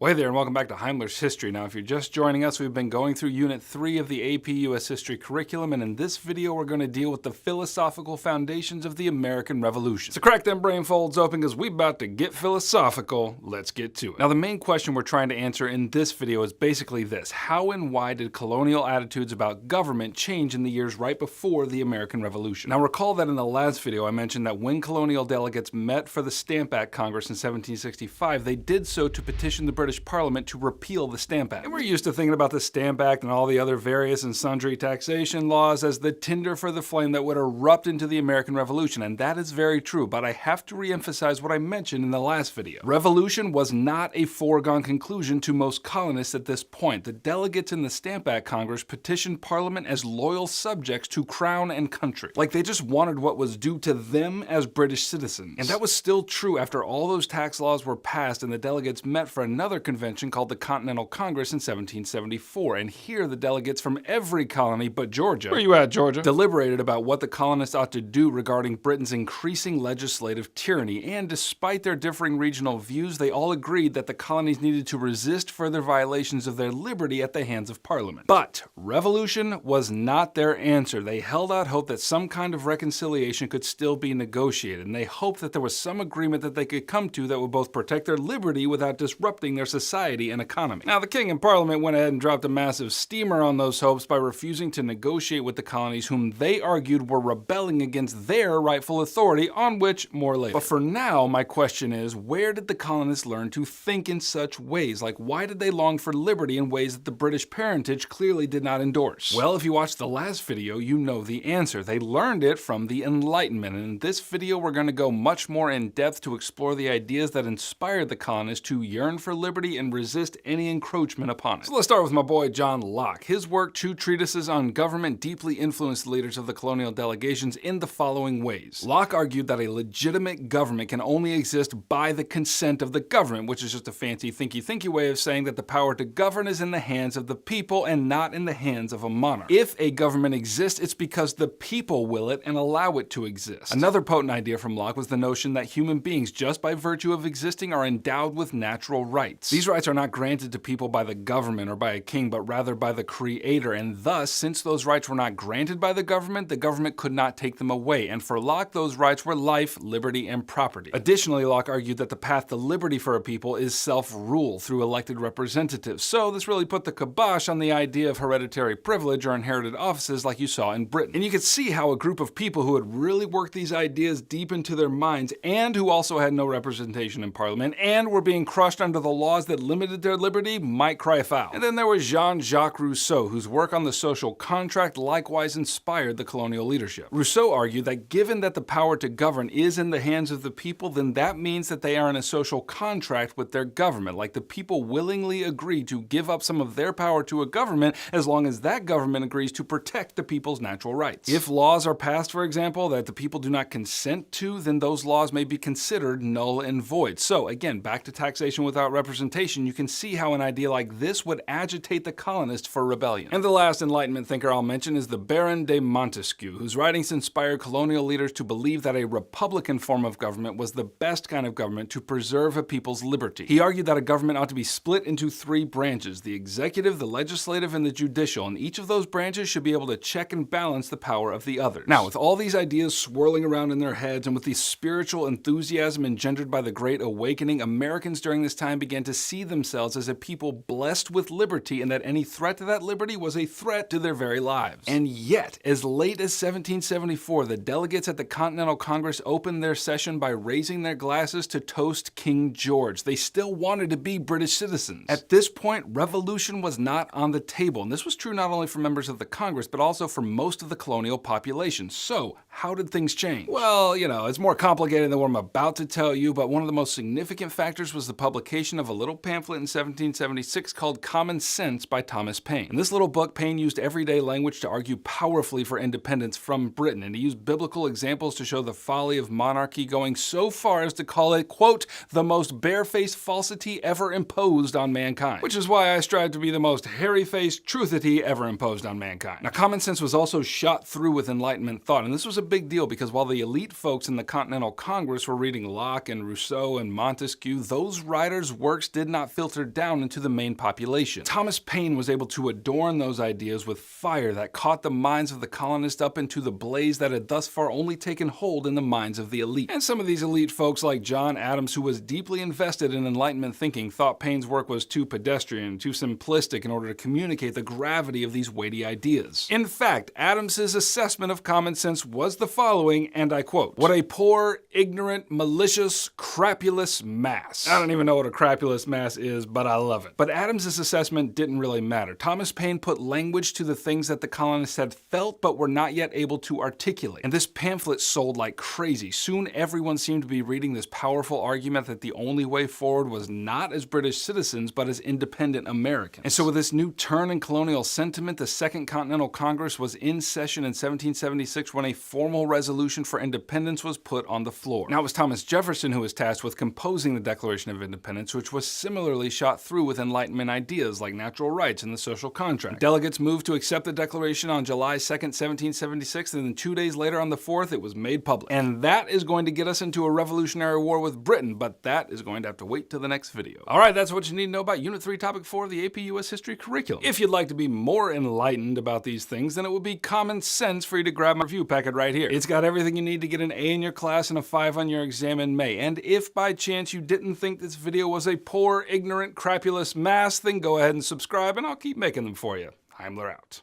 Well, hey there, and welcome back to Heimler's History. Now, if you're just joining us, we've been going through Unit 3 of the AP US History curriculum, and in this video, we're going to deal with the philosophical foundations of the American Revolution. So crack them brain folds open, because we're about to get philosophical. Let's get to it. Now, the main question we're trying to answer in this video is basically this. How and why did colonial attitudes about government change in the years right before the American Revolution? Now, recall that in the last video, I mentioned that when colonial delegates met for the Stamp Act Congress in 1765, they did so to petition the British Parliament to repeal the Stamp Act. And we're used to thinking about the Stamp Act and all the other various and sundry taxation laws as the tinder for the flame that would erupt into the American Revolution, and that is very true, but I have to re-emphasize what I mentioned in the last video. Revolution was not a foregone conclusion to most colonists at this point. The delegates in the Stamp Act Congress petitioned Parliament as loyal subjects to crown and country. Like they just wanted what was due to them as British citizens. And that was still true after all those tax laws were passed and the delegates met for another convention called the Continental Congress in 1774, and here the delegates from every colony but Georgia, where you at, Georgia, deliberated about what the colonists ought to do regarding Britain's increasing legislative tyranny, and despite their differing regional views, they all agreed that the colonies needed to resist further violations of their liberty at the hands of Parliament. But revolution was not their answer. They held out hope that some kind of reconciliation could still be negotiated, and they hoped that there was some agreement that they could come to that would both protect their liberty without disrupting their society and economy. Now, the king and Parliament went ahead and dropped a massive steamer on those hopes by refusing to negotiate with the colonies whom they argued were rebelling against their rightful authority, on which more later. But for now, my question is, where did the colonists learn to think in such ways? Like, why did they long for liberty in ways that the British parentage clearly did not endorse? Well, if you watched the last video, you know the answer. They learned it from the Enlightenment, and in this video, we're going to go much more in depth to explore the ideas that inspired the colonists to yearn for liberty and resist any encroachment upon it. So let's start with my boy John Locke. His work, Two Treatises on Government, deeply influenced the leaders of the colonial delegations in the following ways. Locke argued that a legitimate government can only exist by the consent of the government, which is just a fancy thinky way of saying that the power to govern is in the hands of the people and not in the hands of a monarch. If a government exists, it's because the people will it and allow it to exist. Another potent idea from Locke was the notion that human beings, just by virtue of existing, are endowed with natural rights. These rights are not granted to people by the government or by a king, but rather by the creator, and thus, since those rights were not granted by the government could not take them away, and for Locke, those rights were life, liberty, and property. Additionally, Locke argued that the path to liberty for a people is self-rule through elected representatives, so this really put the kibosh on the idea of hereditary privilege or inherited offices like you saw in Britain. And you could see how a group of people who had really worked these ideas deep into their minds, and who also had no representation in Parliament, and were being crushed under the laws that limited their liberty, might cry foul. And then there was Jean-Jacques Rousseau, whose work on the social contract likewise inspired the colonial leadership. Rousseau argued that given that the power to govern is in the hands of the people, then that means that they are in a social contract with their government, like the people willingly agree to give up some of their power to a government as long as that government agrees to protect the people's natural rights. If laws are passed, for example, that the people do not consent to, then those laws may be considered null and void. So again, back to taxation without representation, you can see how an idea like this would agitate the colonists for rebellion. And the last Enlightenment thinker I'll mention is the Baron de Montesquieu, whose writings inspired colonial leaders to believe that a republican form of government was the best kind of government to preserve a people's liberty. He argued that a government ought to be split into three branches: the executive, the legislative, and the judicial, and each of those branches should be able to check and balance the power of the others. Now, with all these ideas swirling around in their heads, and with the spiritual enthusiasm engendered by the Great Awakening, Americans during this time began to see themselves as a people blessed with liberty, and that any threat to that liberty was a threat to their very lives. And yet, as late as 1774, the delegates at the Continental Congress opened their session by raising their glasses to toast King George. They still wanted to be British citizens. At this point, revolution was not on the table, and this was true not only for members of the Congress, but also for most of the colonial population. So, how did things change? Well, it's more complicated than what I'm about to tell you, but one of the most significant factors was the publication of a little pamphlet in 1776 called Common Sense by Thomas Paine. In this little book, Paine used everyday language to argue powerfully for independence from Britain, and he used biblical examples to show the folly of monarchy, going so far as to call it, quote, the most barefaced falsity ever imposed on mankind. Which is why I strive to be the most hairy-faced truthity ever imposed on mankind. Now, Common Sense was also shot through with Enlightenment thought, and this was a big deal because while the elite folks in the Continental Congress were reading Locke and Rousseau and Montesquieu, those writers' works did not filter down into the main population. Thomas Paine was able to adorn those ideas with fire that caught the minds of the colonists up into the blaze that had thus far only taken hold in the minds of the elite. And some of these elite folks like John Adams, who was deeply invested in Enlightenment thinking, thought Paine's work was too pedestrian, too simplistic in order to communicate the gravity of these weighty ideas. In fact, Adams's assessment of common sense was the following, and I quote, "What a poor, ignorant, malicious, crapulous mass." I don't even know what a crapulous mass is, but I love it. But Adams's assessment didn't really matter. Thomas Paine put language to the things that the colonists had felt but were not yet able to articulate. And this pamphlet sold like crazy. Soon everyone seemed to be reading this powerful argument that the only way forward was not as British citizens, but as independent Americans. And so with this new turn in colonial sentiment, the Second Continental Congress was in session in 1776 when a formal resolution for independence was put on the floor. Now it was Thomas Jefferson who was tasked with composing the Declaration of Independence, which was similarly shot through with Enlightenment ideas like natural rights and the social contract. Delegates moved to accept the Declaration on July 2nd, 1776, and then 2 days later on the 4th, it was made public. And that is going to get us into a revolutionary war with Britain, but that is going to have to wait till the next video. Alright, that's what you need to know about Unit 3, Topic 4 of the AP US History curriculum. If you'd like to be more enlightened about these things, then it would be common sense for you to grab my review packet right here. It's got everything you need to get an A in your class and a 5 on your exam in May. And if by chance you didn't think this video was a poor, ignorant, crapulous mass, then go ahead and subscribe and I'll keep making them for you. Heimler out.